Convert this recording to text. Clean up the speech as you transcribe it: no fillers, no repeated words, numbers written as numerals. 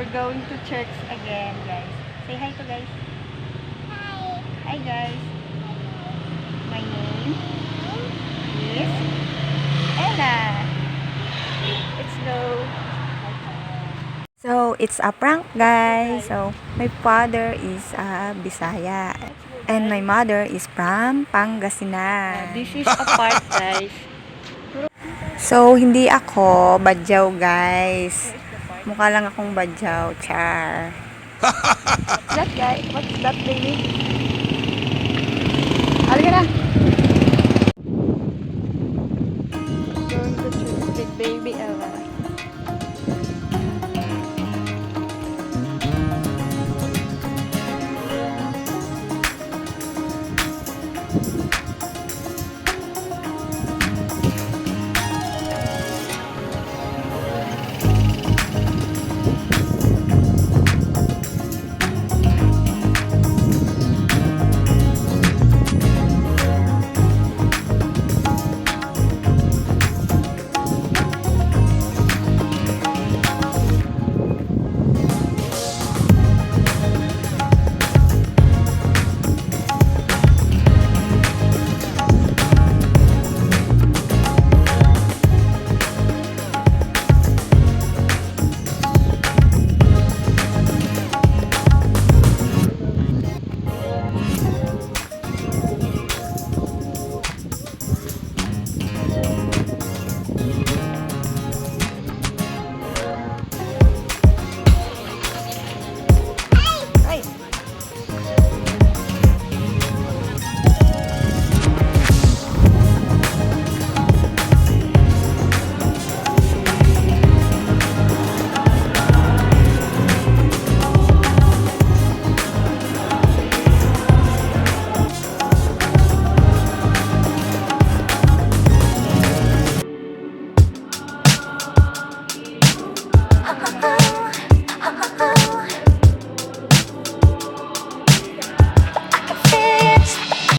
we're going to church again, guys. Say hi to guys. Hi. Hi, guys. My name is Ella. Let's go. So, it's a prank, guys. So, my father is a Bisaya. And my mother is from Pangasinan. This is a part, guys. So, hindi ako badjao, guys. Mukha lang akong badjao, char. What's that, guys? What's that, baby? Halika na.